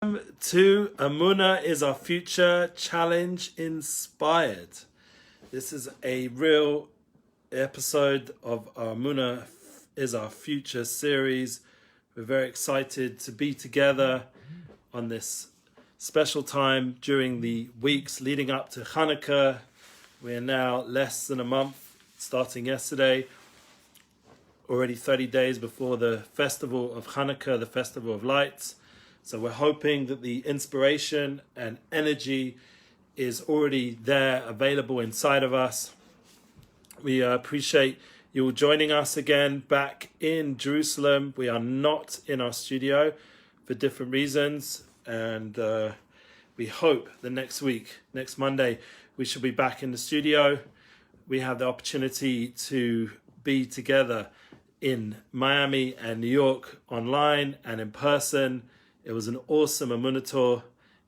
To Emuna is our future challenge inspired. This is a real episode of our Emuna is our future series. We're very excited to be together on this special time during the weeks leading up to Hanukkah. We are now less than a month, starting yesterday, already 30 days before the festival of Hanukkah, the festival of lights. So we're hoping that the inspiration and energy is already there, available inside of us. We appreciate you all joining us again back in Jerusalem. We are not in our studio for different reasons. And we hope that next week, next Monday, we shall be back in the studio. We have the opportunity to be together in Miami and New York, online and in person. It was an awesome Emuna tour.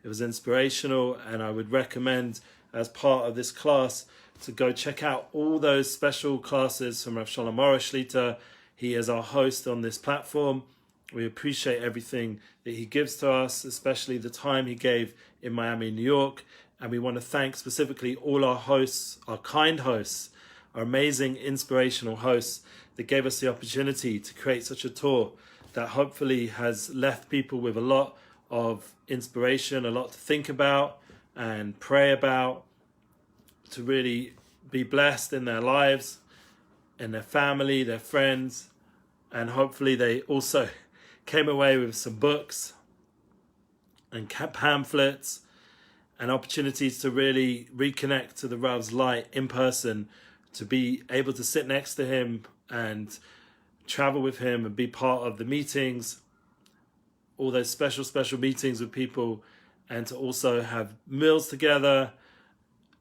It was inspirational, and I would recommend, as part of this class, to go check out all those special classes from Shalom Arush. He is our host on this platform. We appreciate everything that he gives to us, especially the time he gave in Miami and New York. And we want to thank specifically all our hosts, our kind hosts, our amazing inspirational hosts that gave us the opportunity to create such a tour that hopefully has left people with a lot of inspiration, a lot to think about and pray about, to really be blessed in their lives, in their family, their friends, and hopefully they also came away with some books and pamphlets and opportunities to really reconnect to the Rav's light in person, to be able to sit next to him and travel with him and be part of the meetings, all those special meetings with people, and to also have meals together,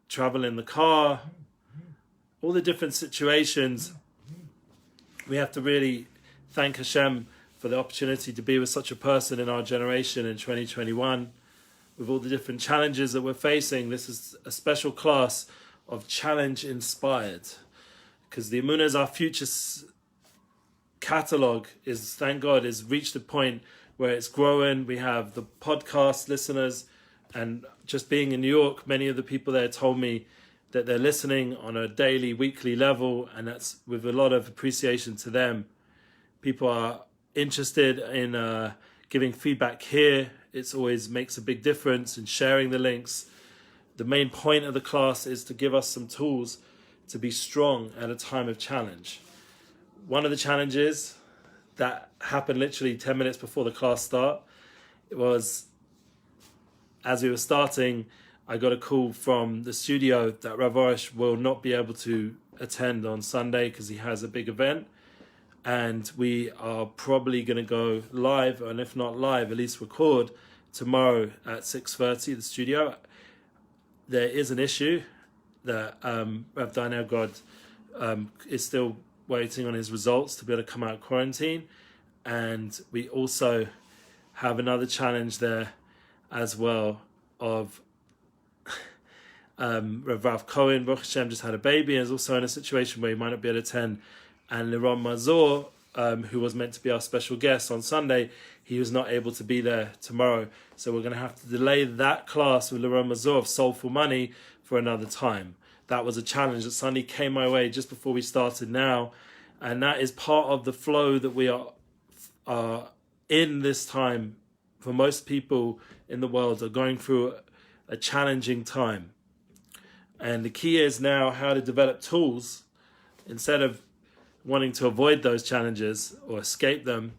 travel in the car, all the different situations. We have to really thank Hashem for the opportunity to be with such a person in our generation in 2021. With all the different challenges that we're facing, this is a special class of challenge inspired, because the Emuna is our future catalog is, thank God, is reached a point where it's growing. We have the podcast listeners, and just being in New York, many of the people there told me that they're listening on a daily, weekly level, and that's with a lot of appreciation to them. People are interested in giving feedback here. It always makes a big difference in sharing the links. The main point of the class is to give us some tools to be strong at a time of challenge. One of the challenges that happened literally 10 minutes before the class start, it was, as we were starting, I got a call from the studio that Rav Arush will not be able to attend on Sunday because he has a big event. And we are probably going to go live, and if not live, at least record tomorrow at 6:30, the studio. There is an issue that Rav Daniel God is still waiting on his results to be able to come out of quarantine. And we also have another challenge there as well of Rav Cohen, Baruch Hashem, just had a baby and is also in a situation where he might not be able to attend. And Liron Mazor, who was meant to be our special guest on Sunday, he was not able to be there tomorrow. So we're going to have to delay that class with Liron Mazor of Soulful Money for another time. That was a challenge that suddenly came my way just before we started now. And that is part of the flow that we are in this time. For most people in the world are going through a challenging time. And the key is now how to develop tools instead of wanting to avoid those challenges or escape them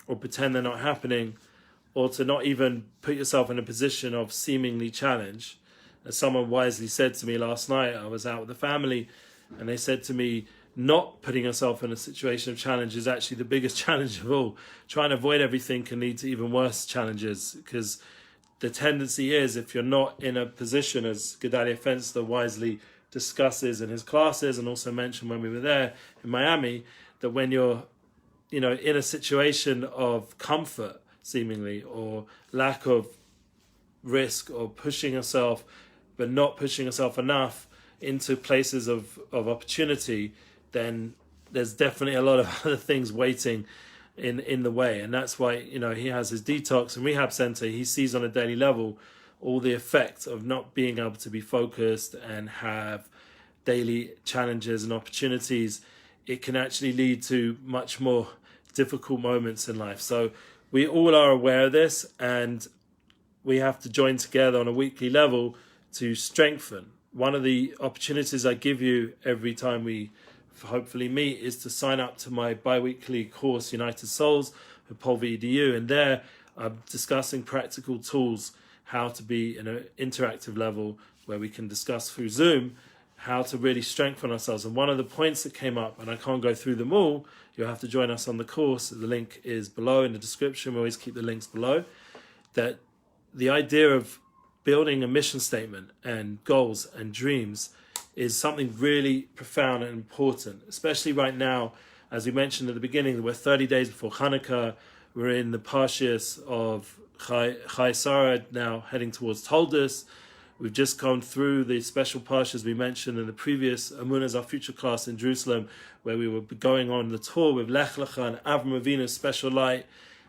or pretend they're not happening, or to not even put yourself in a position of seemingly challenge. As someone wisely said to me last night, I was out with the family, and they said to me, not putting yourself in a situation of challenge is actually the biggest challenge of all. Trying to avoid everything can lead to even worse challenges, because the tendency is, if you're not in a position, as Gedalia Fenster wisely discusses in his classes and also mentioned when we were there in Miami, that when you're in a situation of comfort, seemingly, or lack of risk, or pushing yourself but not pushing yourself enough into places of opportunity, then there's definitely a lot of other things waiting in the way. And that's why, he has his detox and rehab center. He sees on a daily level all the effects of not being able to be focused and have daily challenges and opportunities. It can actually lead to much more difficult moments in life. So we all are aware of this, and we have to join together on a weekly level to strengthen. One of the opportunities I give you every time we hopefully meet is to sign up to my bi-weekly course, United Souls, with Edu, and there I'm discussing practical tools, how to be in an interactive level where we can discuss through Zoom how to really strengthen ourselves. And one of the points that came up, and I can't go through them all, you'll have to join us on the course. The link is below in the description. We always keep the links below. That the idea of building a mission statement and goals and dreams is something really profound and important, especially right now. As we mentioned at the beginning, we're 30 days before Hanukkah. We're in the Parshas of Chai Sarah, now heading towards Toldus. We've just gone through the special parshas we mentioned in the previous Emuna is Our Future class in Jerusalem, where we were going on the tour with Lech Lecha and Avram Avinu's special light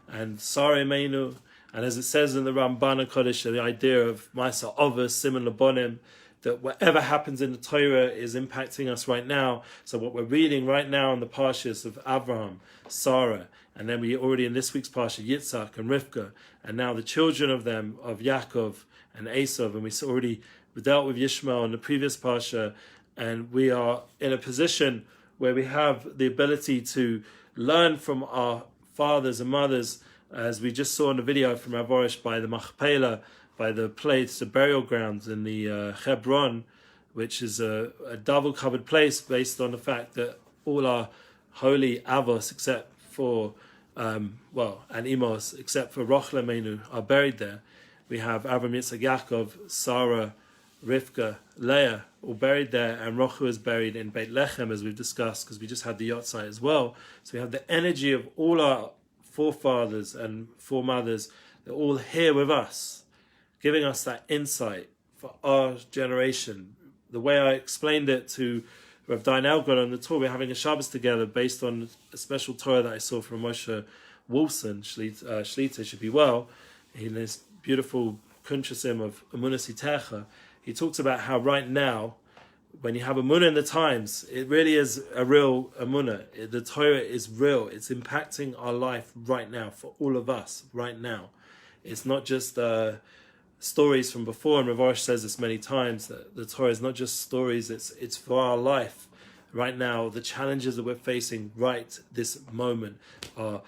and Sarah Emunu. And as it says in the Ramban HaKodesh, the idea of Ma'aser Avos, Siman Labonim, that whatever happens in the Torah is impacting us right now. So what we're reading right now in the parshas of Abraham, Sarah, and then we already in this week's parsha, Yitzhak and Rivka, and now the children of them, of Yaakov and Esav, and we already dealt with Yishmael in the previous parsha, and we are in a position where we have the ability to learn from our fathers and mothers, as we just saw in the video from Arush, by the Machpelah, by the place, the burial grounds in the Hebron, which is a double-covered place based on the fact that all our holy Avos, except for, and Imos, except for Rochel Emenu, are buried there. We have Avraham, Yitzchak, Yaakov, Sarah, Rivka, Leah, all buried there, and Rochel is buried in Beit Lechem, as we've discussed, because we just had the Yotzai as well. So we have the energy of all our forefathers and foremothers. They're all here with us, giving us that insight for our generation. The way I explained it to Rav Dayan Elgon on the tour, we're having a Shabbos together based on a special Torah that I saw from Moshe Wolfson, Shlita, should be well, in this beautiful Kuntrasim of Emuna Sitecha. He talks about how right now, when you have Emuna in the times, it really is a real Emuna. The Torah is real. It's impacting our life right now, for all of us right now. It's not just stories from before, and Rav Arush says this many times, that the Torah is not just stories, it's for our life right now. The challenges that we're facing right this moment are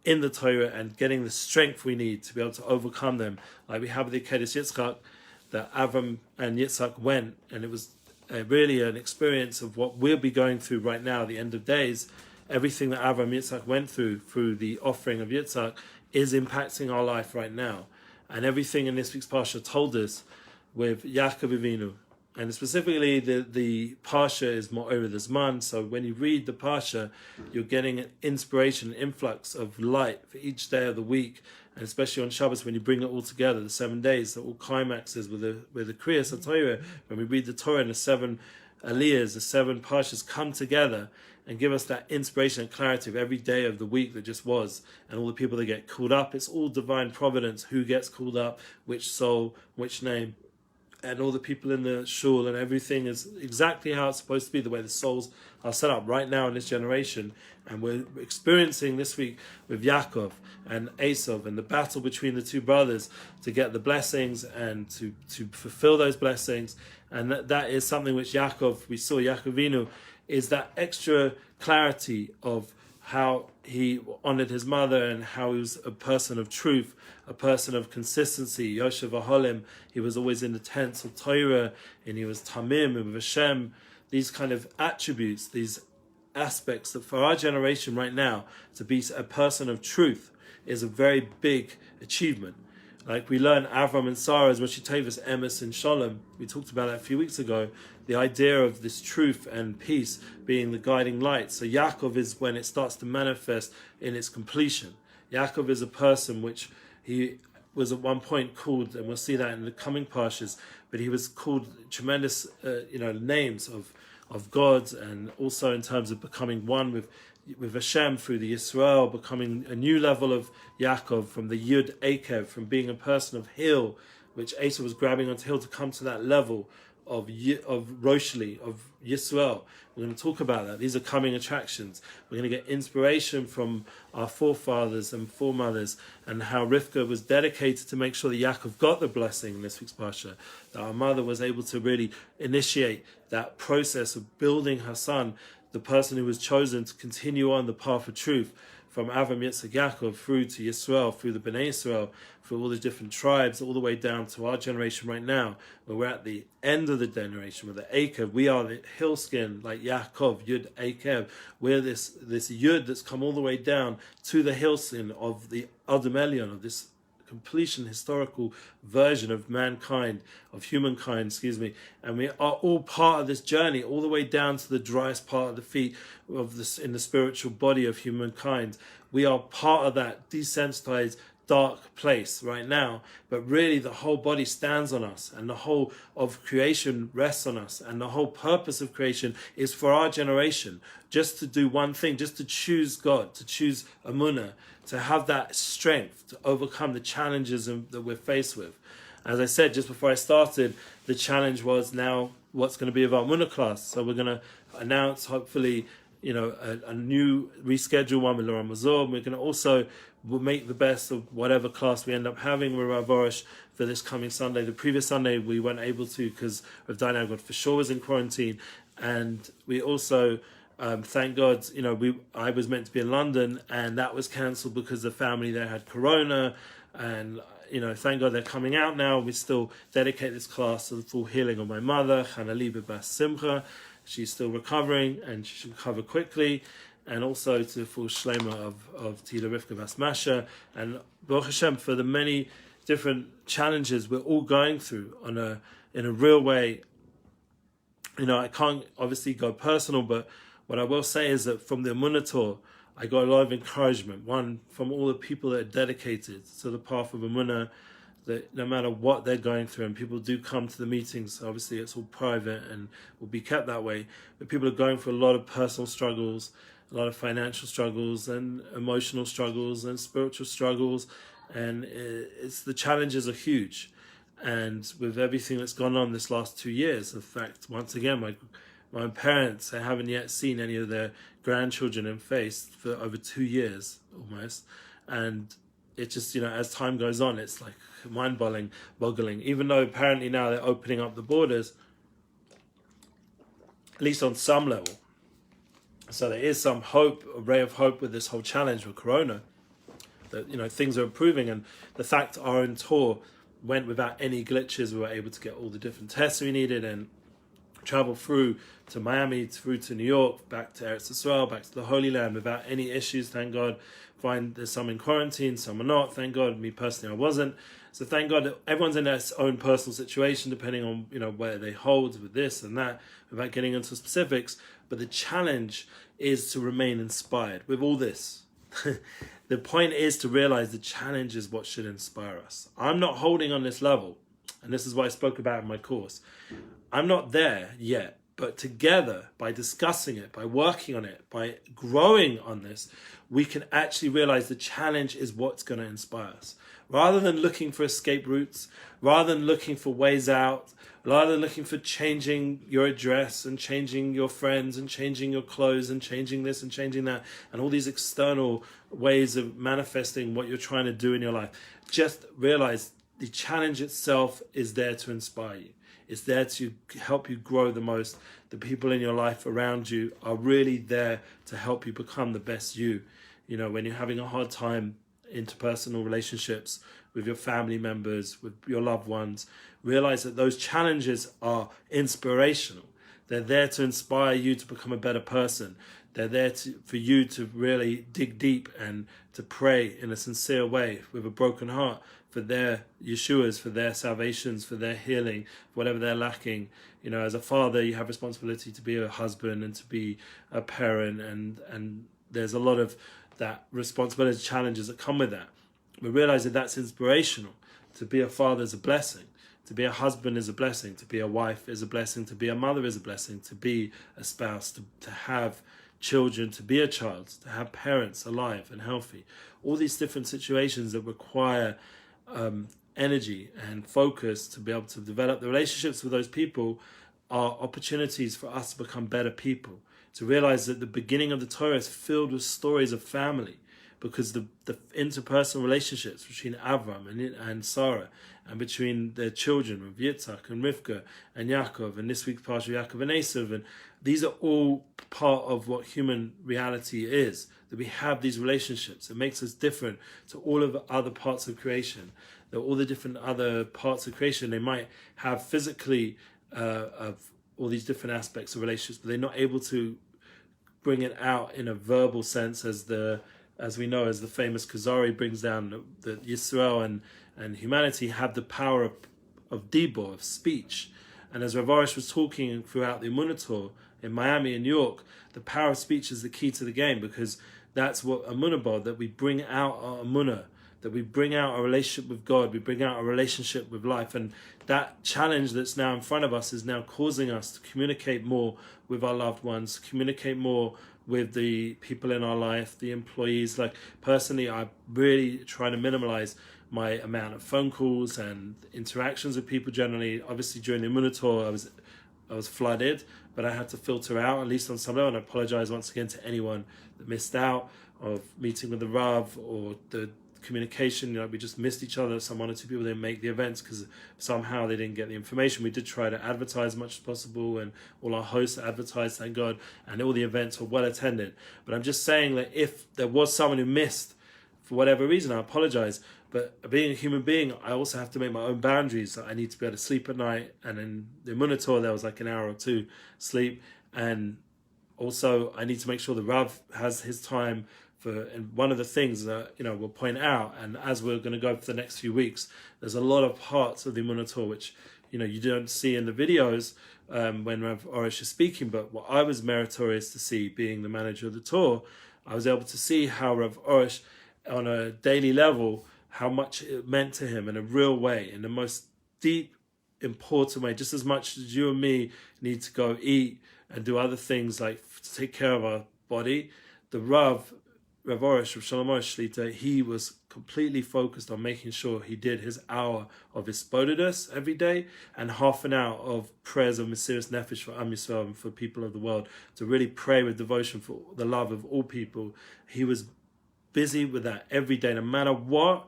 in the Torah, and getting the strength we need to be able to overcome them. Like we have the Kedesh Yitzchak, that Avram and Yitzchak went, and it was really an experience of what we'll be going through right now, the end of days. Everything that Avram and Yitzchak went through the offering of Yitzchak, is impacting our life right now. And everything in this week's Parsha told us with Yaakov Avinu. And specifically, the Parsha is more over the Zman. So when you read the Parsha, you're getting an inspiration, an influx of light for each day of the week. And especially on Shabbos, when you bring it all together, the 7 days, that all climaxes with the Kriyas HaTorah. When we read the Torah and the 7 Aliyahs, the 7 Parshas come together and give us that inspiration and clarity of every day of the week that just was, and all the people that get called up. It's all divine providence, who gets called up, which soul, which name, and all the people in the shul, and everything is exactly how it's supposed to be, the way the souls are set up right now in this generation. And we're experiencing this week with Yaakov and Esav, and the battle between the two brothers to get the blessings and to fulfill those blessings. And that is something which Yaakov, we saw Yaakov Avinu, is that extra clarity of how he honored his mother and how he was a person of truth, a person of consistency. Yoshev Aholim, he was always in the tents of Torah, and he was Tamim and Hashem. These kind of attributes, these aspects that for our generation right now, to be a person of truth is a very big achievement. Like we learn Avram and Sarah's Moshe Tevis, Emes and Shalom. We talked about that a few weeks ago. The idea of this truth and peace being the guiding light. So Yaakov is when it starts to manifest in its completion. Yaakov is a person which he was at one point called, and we'll see that in the coming parshas, but he was called tremendous names of God, and also in terms of becoming one with with Hashem through the Yisrael, becoming a new level of Yaakov, from the Yud Akev, from being a person of Hill, which Esau was grabbing onto Hill, to come to that level of Roshli, of Yisrael. We're going to talk about that. These are coming attractions. We're going to get inspiration from our forefathers and foremothers, and how Rivka was dedicated to make sure that Yaakov got the blessing in this week's Parsha, that our mother was able to really initiate that process of building her son, the person who was chosen to continue on the path of truth, from Avram, Yitzchak, Yaakov, through to Yisrael, through the Bnei Yisrael, through all the different tribes, all the way down to our generation right now, where we're at the end of the generation, with the Akev. We are the hill skin, like Yaakov, Yud Akev. We're this Yud that's come all the way down to the hill skin of the Adam Elyon, of this completion, historical version of mankind, of humankind, and we are all part of this journey, all the way down to the driest part of the feet of this, in the spiritual body of humankind. We are part of that desensitized, dark place right now, but really the whole body stands on us, and the whole of creation rests on us, and the whole purpose of creation is for our generation, just to do one thing, just to choose God, to choose Emuna, to have that strength to overcome the challenges that we're faced with. As I said just before I started, the challenge was now what's going to be of our Emuna class. So we're going to announce, hopefully, a new reschedule one with Laura Mazor. We're going to also make the best of whatever class we end up having with Arush for this coming Sunday. The previous Sunday we weren't able to because of Dinah for sure was in quarantine, and we also thank God, I was meant to be in London, and that was cancelled because the family there had corona, and thank God they're coming out now. We still dedicate this class to the full healing of my mother, Chana Liba Bas Simcha. She's still recovering, and she should recover quickly, and also to the full shlema of Tila Rivka Bas Masha, and Baruch Hashem for the many different challenges we're all going through in a real way. I can't obviously go personal, but what I will say is that from the Emuna tour, I got a lot of encouragement. One, from all the people that are dedicated to the path of Emuna, that no matter what they're going through, and people do come to the meetings, obviously it's all private and will be kept that way, but people are going through a lot of personal struggles, a lot of financial struggles, and emotional struggles, and spiritual struggles, and the challenges are huge. And with everything that's gone on this last 2 years, in fact, once again, my parents, I haven't yet seen any of their grandchildren in face for over 2 years almost, and it just, as time goes on, it's like mind-boggling. Even though apparently now they're opening up the borders, at least on some level, so there is some hope, a ray of hope with this whole challenge with Corona, that things are improving, and the fact our own tour went without any glitches. We were able to get all the different tests we needed and travel through to Miami, through to New York, back to Eretz Yisrael, back to the Holy Land without any issues, thank God. There's some in quarantine, some are not, thank God. Me personally, I wasn't. So thank God that everyone's in their own personal situation, depending on where they hold with this and that, without getting into specifics. But the challenge is to remain inspired with all this. The point is to realize the challenge is what should inspire us. I'm not holding on this level, and this is what I spoke about in my course. I'm not there yet, but together, by discussing it, by working on it, by growing on this, we can actually realize the challenge is what's going to inspire us. Rather than looking for escape routes, rather than looking for ways out, rather than looking for changing your address and changing your friends and changing your clothes and changing this and changing that, and all these external ways of manifesting what you're trying to do in your life, just realize the challenge itself is there to inspire you. It's there to help you grow the most. The people in your life around you are really there to help you become the best you. When you're having a hard time interpersonal relationships with your family members, with your loved ones, realize that those challenges are inspirational. They're there to inspire you to become a better person. They're there for you to really dig deep and to pray in a sincere way with a broken heart for their Yeshuas, for their salvations, for their healing, whatever they're lacking. As a father, you have responsibility to be a husband and to be a parent, and there's a lot of that responsibility challenges that come with that. We realize that that's inspirational. To be a father is a blessing. To be a husband is a blessing. To be a wife is a blessing. To be a mother is a blessing. To be a spouse, to have children to be a child, to have parents alive and healthy. All these different situations that require energy and focus to be able to develop the relationships with those people are opportunities for us to become better people. To realize that the beginning of the Torah is filled with stories of family, because the interpersonal relationships between Avram and Sarah, and between their children, of Yitzhak and Rivka and Yaakov, and this week's Parsha Yaakov and Esav, and these are all part of what human reality is, that we have these relationships. It makes us different to all of the other parts of creation. That all the different other parts of creation, they might have physically of all these different aspects of relationships, but they're not able to bring it out in a verbal sense, as we know, as the famous Kuzari brings down, that Yisrael and humanity have the power of dibor, of speech. And as Rav Arush was talking throughout the Emuna tour in Miami and New York, the power of speech is the key to the game, because that's what Emuna about, that we bring out our Emuna, that we bring out our relationship with God, we bring out our relationship with life. And that challenge that's now in front of us is now causing us to communicate more with our loved ones, communicate more with the people in our life, the employees. Like personally, I really try to minimize my amount of phone calls and interactions with people generally. Obviously during the Emuna tour, I was flooded, but I had to filter out, at least on some level, and I apologize once again to anyone that missed out of meeting with the Rav, or the communication. We just missed each other. Some one or two people didn't make the events because somehow they didn't get the information. We did try to advertise as much as possible, and all our hosts advertised, thank God, and all the events were well attended. But I'm just saying that if there was someone who missed for whatever reason, I apologize. But being a human being, I also have to make my own boundaries. I need to be able to sleep at night, and in the Emuna tour there was like an hour or two sleep, and also I need to make sure the Rav has his time. And one of the things that we'll point out, and as we're going to go for the next few weeks, there's a lot of parts of the Emuna tour which you don't see in the videos when Rav Arush is speaking. But what I was meritorious to see, being the manager of the tour, I was able to see how Rav Arush, on a daily level, how much it meant to him in a real way, in the most deep, important way. Just as much as you and me need to go eat and do other things like to take care of our body, the Rav Arush, Rav Shalom Shlita, he was completely focused on making sure he did his hour of Hisbodedus every day, and half an hour of prayers of Mesiras Nefesh for Am Yisrael and for people of the world, to really pray with devotion for the love of all people. He was busy with that every day. No matter what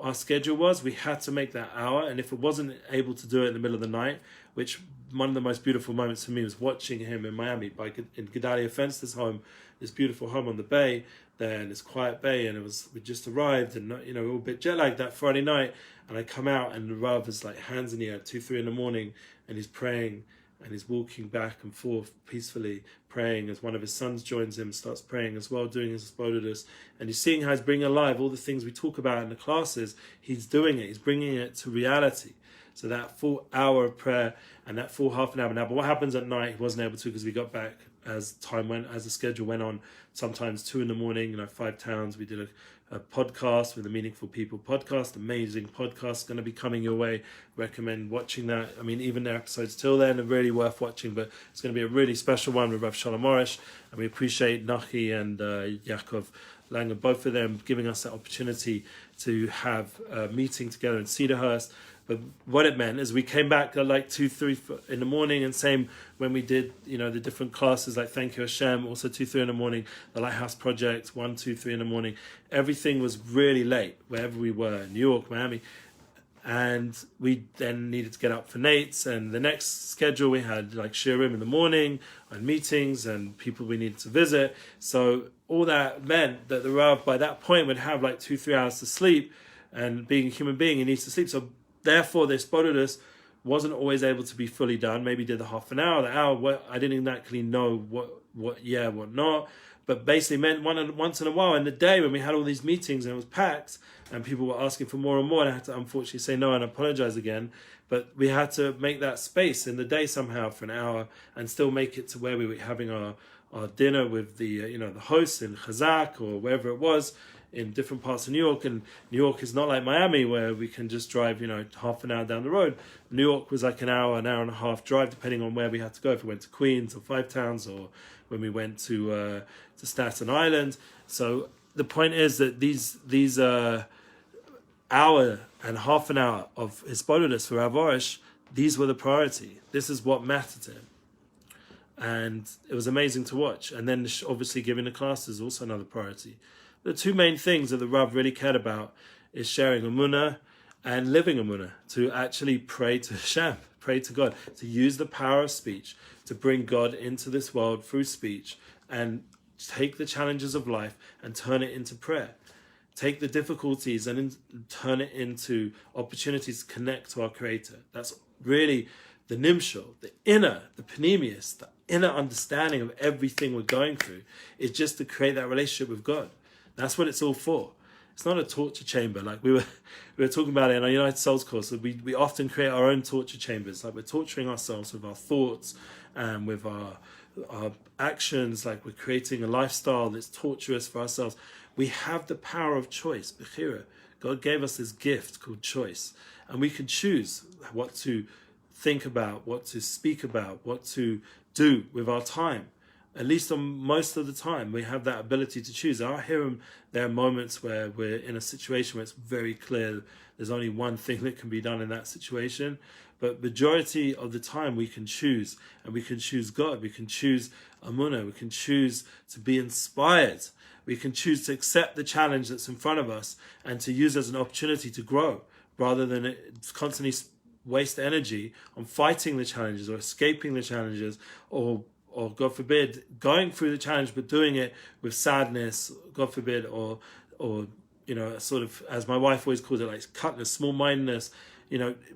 our schedule was, we had to make that hour. And if it wasn't able to do it in the middle of the night, which one of the most beautiful moments for me was watching him in Miami, in Gedalia Fenster's home, this beautiful home on the bay there, in this quiet bay, and we just arrived, and we were a bit jet lagged that Friday night, and I come out and the Rav is like hands in the air, 2-3 in the morning, and he's praying, and he's walking back and forth peacefully, praying as one of his sons joins him, starts praying as well, doing his Hisbodedus, and you're seeing how he's bringing alive all the things we talk about in the classes. He's doing it, he's bringing it to reality. So that full hour of prayer and that full half an hour now. But what happens at night, he wasn't able to, because we got back as the schedule went on, sometimes 2 in the morning, 5 towns. We did a podcast with the Meaningful People podcast, amazing podcast, going to be coming your way. Recommend watching that. I mean, even the episodes till then are really worth watching, but it's going to be a really special one with Rav Shalom Arush, and we appreciate Nachi and Yaakov Langer, both of them giving us that opportunity to have a meeting together in Cedarhurst. But what it meant is we came back at like 2-3 in the morning, and same when we did, the different classes like Thank You Hashem, also 2-3 in the morning, the Lighthouse Project, 1-2-3 in the morning. Everything was really late wherever we were, New York, Miami. And we then needed to get up for Nate's, and the next schedule we had like shiurim in the morning and meetings and people we needed to visit. So all that meant that the Rav by that point would have like 2-3 hours to sleep, and being a human being, he needs to sleep. So therefore, this Hisbodedus wasn't always able to be fully done. Maybe did the half an hour, the hour. I didn't exactly know what not. But basically meant once in a while in the day when we had all these meetings and it was packed and people were asking for more and more, and I had to unfortunately say no and apologize again. But we had to make that space in the day somehow for an hour and still make it to where we were having our dinner with the the hosts in Chazak or wherever it was in different parts of New York, and New York is not like Miami where we can just drive, half an hour down the road. New York was like an hour and a half drive, depending on where we had to go. If we went to Queens or Five Towns, or when we went to Staten Island. So the point is that these hour and half an hour of Hisbodedus for Arush, these were the priority. This is what mattered to him. And it was amazing to watch. And then obviously giving the class is also another priority. The two main things that the Rav really cared about is sharing Emuna and living Emuna, to actually pray to Hashem, pray to God, to use the power of speech to bring God into this world through speech, and take the challenges of life and turn it into prayer. Take the difficulties and turn it into opportunities to connect to our Creator. That's really the nimshal, the panemius, the inner understanding of everything we're going through, is just to create that relationship with God. That's what it's all for. It's not a torture chamber. Like we were talking about it in our United Souls course. We often create our own torture chambers. Like we're torturing ourselves with our thoughts and with our actions. Like we're creating a lifestyle that's torturous for ourselves. We have the power of choice, bechira. God gave us this gift called choice, and we can choose what to think about, what to speak about, what to do with our time. At least on most of the time, we have that ability to choose. I hear them, there are moments where we're in a situation where it's very clear there's only one thing that can be done in that situation. But majority of the time we can choose, and we can choose God, we can choose Emuna, we can choose to be inspired, we can choose to accept the challenge that's in front of us and to use it as an opportunity to grow, rather than constantly waste energy on fighting the challenges or escaping the challenges, or God forbid, going through the challenge but doing it with sadness, God forbid, or sort of, as my wife always calls it, like cutness, small-mindedness.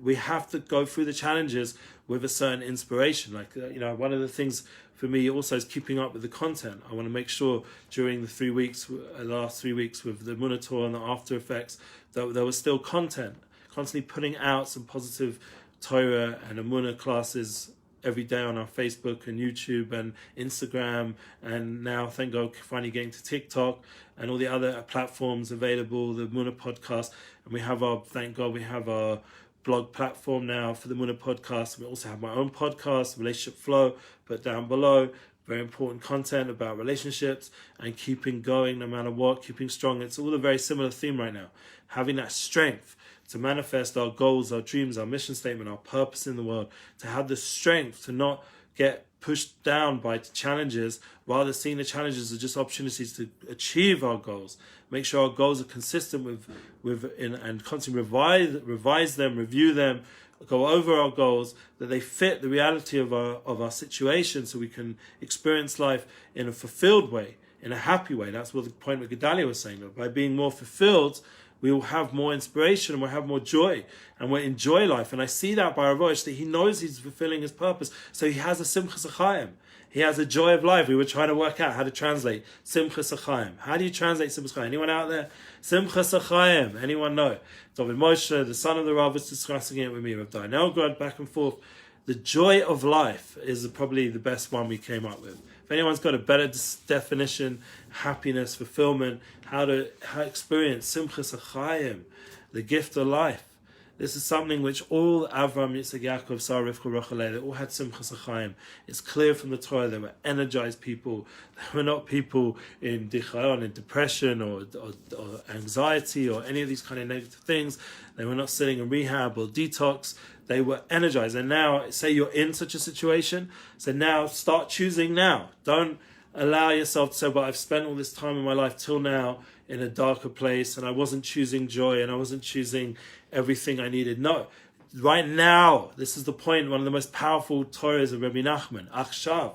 We have to go through the challenges with a certain inspiration. Like, one of the things for me also is keeping up with the content. I want to make sure during the last 3 weeks with the Emuna tour and the after effects, that there was still content, constantly putting out some positive Torah and Emuna classes every day on our Facebook and YouTube and Instagram, and now, thank God, finally getting to TikTok and all the other platforms available, the Emuna podcast. And we have thank God, we have our blog platform now for the Emuna podcast. We also have my own podcast, Relationship Flow, but down below, very important content about relationships and keeping going no matter what, keeping strong. It's all a very similar theme right now. Having that strength to manifest our goals, our dreams, our mission statement, our purpose in the world, to have the strength to not get pushed down by challenges, rather seeing the challenges as just opportunities to achieve our goals. Make sure our goals are consistent and constantly revise them, review them, go over our goals, that they fit the reality of our situation, so we can experience life in a fulfilled way, in a happy way. That's what the point that Gedalia was saying. That by being more fulfilled, we will have more inspiration and we'll have more joy and we'll enjoy life. And I see that by Arush, that he knows he's fulfilling his purpose. So he has a simchas achayim. He has a joy of life. We were trying to work out how to translate simchas achayim. How do you translate simchas achayim? Anyone out there? Simchas achayim. Anyone know? David Moshe, the son of the Rav, was discussing it with me. Rav Dainelgrad, back and forth. The joy of life is probably the best one we came up with. If anyone's got a better definition, happiness, fulfillment, how to experience simchas achayim, the gift of life. This is something which all Avram, Yitzchak, Yaakov, Sarah, Rivka, Rachel, they all had simchas achayim. It's clear from the Torah they were energized people. They were not people in dichayon, in depression or anxiety or any of these kind of negative things. They were not sitting in rehab or detox. They were energized. And now, say you're in such a situation, so now start choosing now. Don't allow yourself to say, but I've spent all this time in my life till now in a darker place, and I wasn't choosing joy, and I wasn't choosing everything I needed. No, right now, this is the point, one of the most powerful Torahs of Rabbi Nachman, Achshav,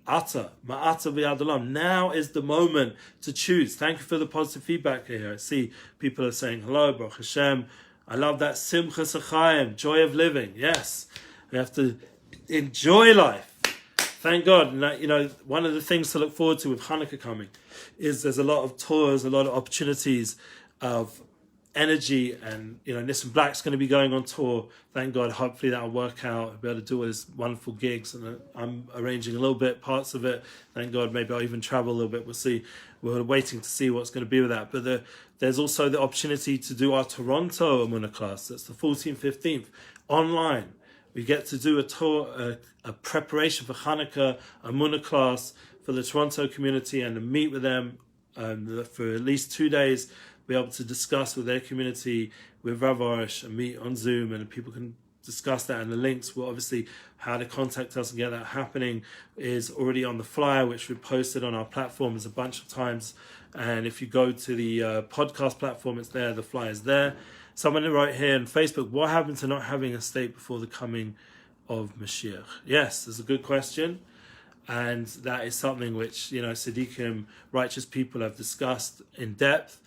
Ata, Ma'ata v'Yadolam. Now is the moment to choose. Thank you for the positive feedback here. I see people are saying, hello, Baruch Hashem. I love that simchas achayim, joy of living. Yes, we have to enjoy life. Thank God. And one of the things to look forward to with Hanukkah coming is there's a lot of tours, a lot of opportunities of energy. And Nissim Black's going to be going on tour. Thank God. Hopefully that'll work out. I'll be able to do all his wonderful gigs, and I'm arranging a little bit parts of it. Thank God. Maybe I'll even travel a little bit. We'll see. We're waiting to see what's going to be with that. But there's also the opportunity to do our Toronto Emuna class. That's the 14th, 15th online. We get to do a tour, a preparation for Hanukkah Emuna class for the Toronto community, and to meet with them for at least 2 days, be able to discuss with their community, with Rav Arush, and meet on Zoom, and people can discuss that. And the links will obviously, how to contact us and get that happening is already on the flyer, which we posted on our platforms a bunch of times. And if you go to the podcast platform, it's there, the flyer's there. Someone wrote here on Facebook, what happened to not having a state before the coming of Mashiach? Yes, that's a good question. And that is something which, Siddiqim, righteous people, have discussed in depth.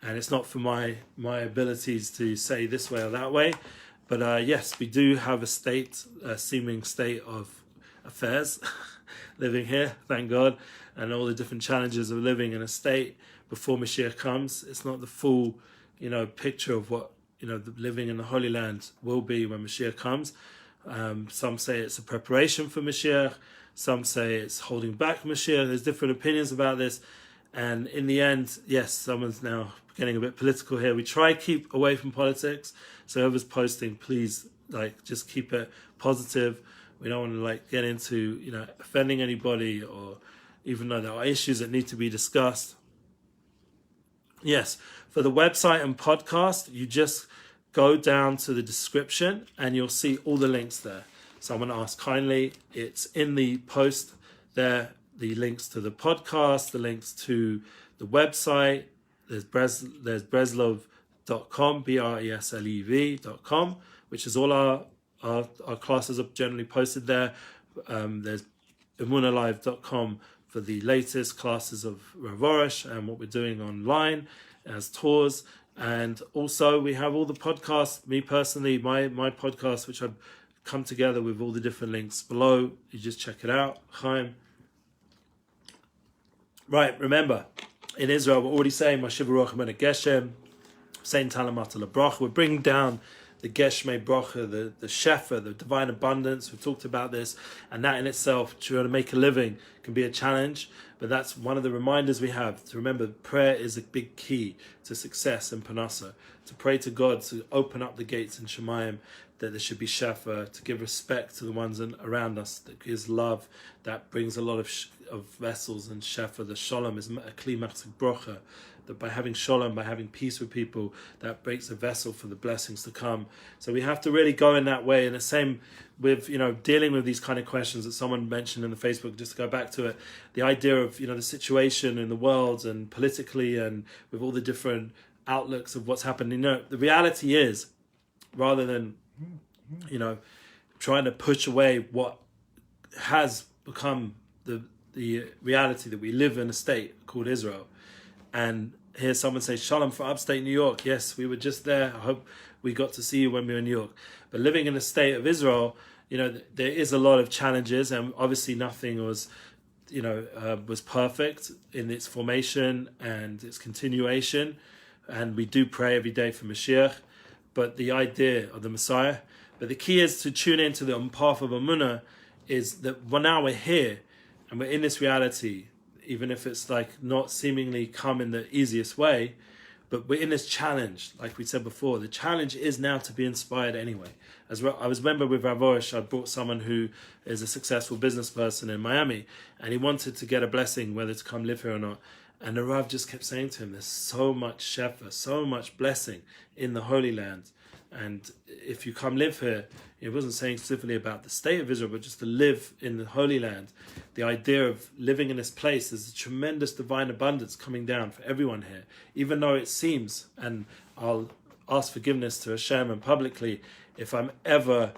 And it's not for my abilities to say this way or that way. But yes, we do have a seeming state of affairs living here, thank God, and all the different challenges of living in a state before Mashiach comes. It's not the full, picture of what, living in the Holy Land will be when Mashiach comes. Some say it's a preparation for Mashiach. Some say it's holding back Mashiach. There's different opinions about this. And in the end, yes, someone's now getting a bit political here. We try to keep away from politics. So whoever's posting, please, just keep it positive. We don't want to, get into, offending anybody, or even though there are issues that need to be discussed. Yes, for the website and podcast, you just go down to the description and you'll see all the links there. Someone asked kindly, it's in the post there, the links to the podcast, the links to the website. There's breslov.com, BRESLEV.com, which is all our classes are generally posted there. There's emunalive.com for the latest classes of Rav Arush and what we're doing online as tours. And also we have all the podcasts, me personally, my podcast, which I've come together with all the different links below. You just check it out. Chaim. Right, remember, in Israel, we're already saying, Mashiach Baruch Hu Geshem, saying Talamata LaBracha. We're bringing down the Geshmei Bracha, the Shefa, the divine abundance. We've talked about this, and that in itself, trying to make a living, can be a challenge. But that's one of the reminders we have to remember. Prayer is a big key to success in Panasa. To pray to God to open up the gates in Shemayim, that there should be Shefa, to give respect to the ones around us, that gives love, that brings a lot of vessels and Shefa. The Shalom is a Kli Machzik Bracha. That by having Shalom, by having peace with people, that breaks a vessel for the blessings to come. So we have to really go in that way. And the same with, dealing with these kind of questions that someone mentioned in the Facebook, just to go back to it, the idea of, the situation in the world and politically and with all the different outlooks of what's happening. The reality is, rather than, trying to push away what has become the reality, that we live in a state called Israel. And hear someone say, Shalom for upstate New York. Yes, we were just there. I hope we got to see you when we were in New York. But living in the state of Israel, there is a lot of challenges, and obviously nothing was, was perfect in its formation and its continuation. And we do pray every day for Mashiach, but the idea of the Messiah. But the key is to tune into the path of Emuna, is that now we're here and we're in this reality, even if it's not seemingly come in the easiest way, but we're in this challenge. Like we said before, the challenge is now to be inspired anyway. As well, I remember with Rav Arush, I brought someone who is a successful business person in Miami, and he wanted to get a blessing, whether to come live here or not. And the Rav just kept saying to him, there's so much shefa, so much blessing in the Holy Land. And if you come live here, it wasn't saying specifically about the state of Israel, but just to live in the Holy Land. The idea of living in this place, there's a tremendous divine abundance coming down for everyone here. Even though it seems, and I'll ask forgiveness to Hashem and publicly, if I'm ever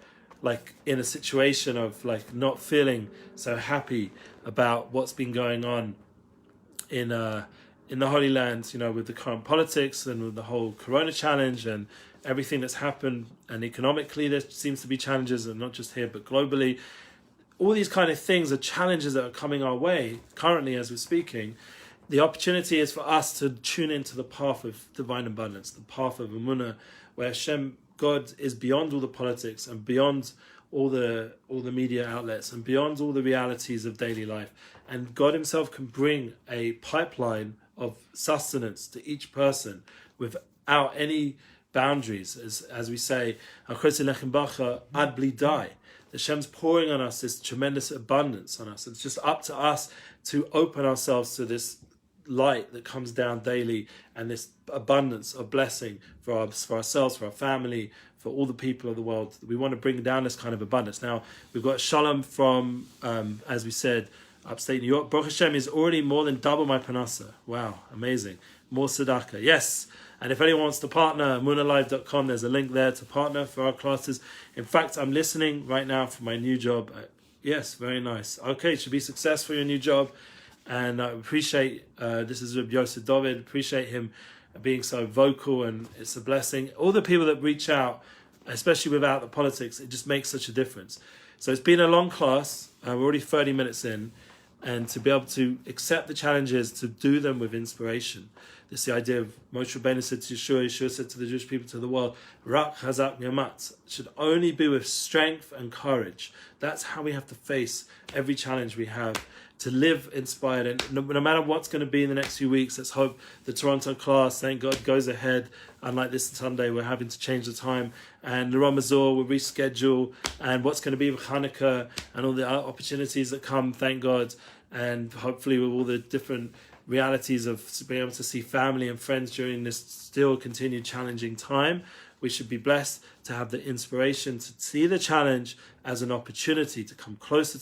in a situation of not feeling so happy about what's been going on in the Holy Land, with the current politics and with the whole Corona challenge and everything that's happened, and economically there seems to be challenges, and not just here but globally. All these kind of things are challenges that are coming our way currently as we're speaking. the opportunity is for us to tune into the path of divine abundance, the path of Emuna, where Hashem, God, is beyond all the politics and beyond all the media outlets and beyond all the realities of daily life. And God himself can bring a pipeline of sustenance to each person without any boundaries. As we say, ad bli dai. Hashem's pouring on us this tremendous abundance on us. It's just up to us to open ourselves to this light that comes down daily and this abundance of blessing for ourselves, for our family, for all the people of the world. We want to bring down this kind of abundance. Now, we've got Shalom from, as we said, upstate New York. Baruch Hashem is already more than double my panasa. Wow, amazing. More tzedakah. Yes. And if anyone wants to partner, emunalive.com, there's a link there to partner for our classes. In fact, I'm listening right now for my new job. Yes, very nice. Okay, should be successful in your new job. And I appreciate, this is Rabbi Yosef David, appreciate him being so vocal, and it's a blessing. All the people that reach out, especially without the politics, it just makes such a difference. So it's been a long class. We're already 30 minutes in. And to be able to accept the challenges, to do them with inspiration. This is the idea of Moshe Rabbeinu said to Yeshua, Yeshua said to the Jewish people, to the world, Rak Hazak Yamat, should only be with strength and courage. That's how we have to face every challenge we have, to live inspired. And no matter what's going to be in the next few weeks, let's hope the Toronto class, thank God, goes ahead. Unlike this Sunday, we're having to change the time. And the Ramazor will reschedule. And what's going to be with Hanukkah and all the opportunities that come, thank God. And hopefully with all the different realities of being able to see family and friends during this still continued challenging time, we should be blessed to have the inspiration to see the challenge as an opportunity to come closer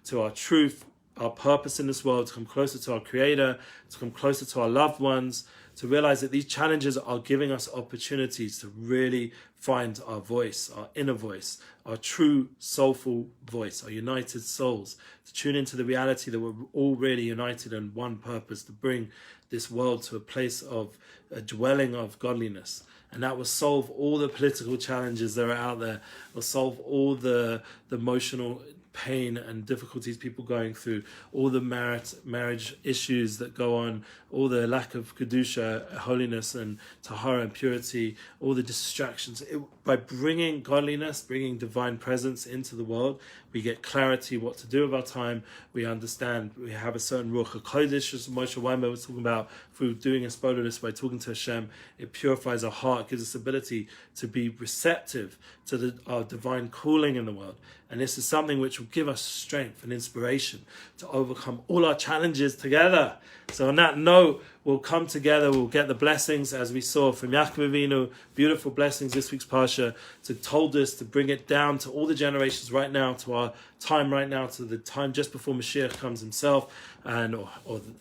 to our truth, our purpose in this world, to come closer to our Creator, to come closer to our loved ones, to realize that these challenges are giving us opportunities to really find our voice, our inner voice, our true soulful voice, our united souls, to tune into the reality that we're all really united in one purpose, to bring this world to a place of a dwelling of godliness. And that will solve all the political challenges that are out there, will solve all the emotional pain and difficulties people going through, all the marriage issues that go on, all the lack of kedusha, holiness and tahara and purity, all the distractions. By bringing godliness, bringing divine presence into the world, we get clarity what to do with our time. We understand, we have a certain ruach hakodesh, as Moshe Weinberg was talking about, through doing a spodolus, by talking to Hashem. It purifies our heart, gives us the ability to be receptive to our divine calling in the world. And this is something which will give us strength and inspiration to overcome all our challenges together. So on that note, we'll come together, we'll get the blessings as we saw from Yaakov Avinu, beautiful blessings this week's Parsha, to told us to bring it down to all the generations right now, to our time right now, to the time just before Mashiach comes himself, and or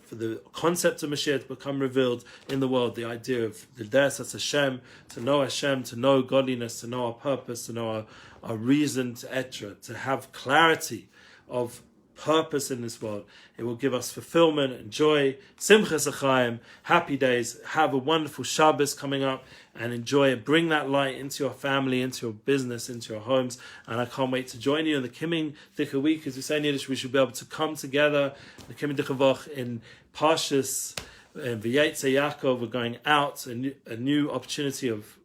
for the concept of Mashiach to become revealed in the world, the idea of the Des Hashem, to know godliness, to know our purpose, to know our reason, etc., to have clarity of purpose in this world. It will give us fulfillment and joy, simchas achayim, happy days. Have a wonderful Shabbos coming up and enjoy it. Bring that light into your family, into your business, into your homes. And I can't wait to join you in the Kimming Dika week. As we say in Yiddish, we should be able to come together, the Kimming Dika Woch in Parshas and V'yetze Yaakov. We're going out, a new opportunity of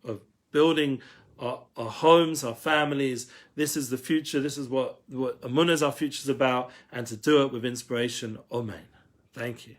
building our homes, our families. This is the future. This is what Emunah is our future is about, and to do it with inspiration. Amen. Thank you.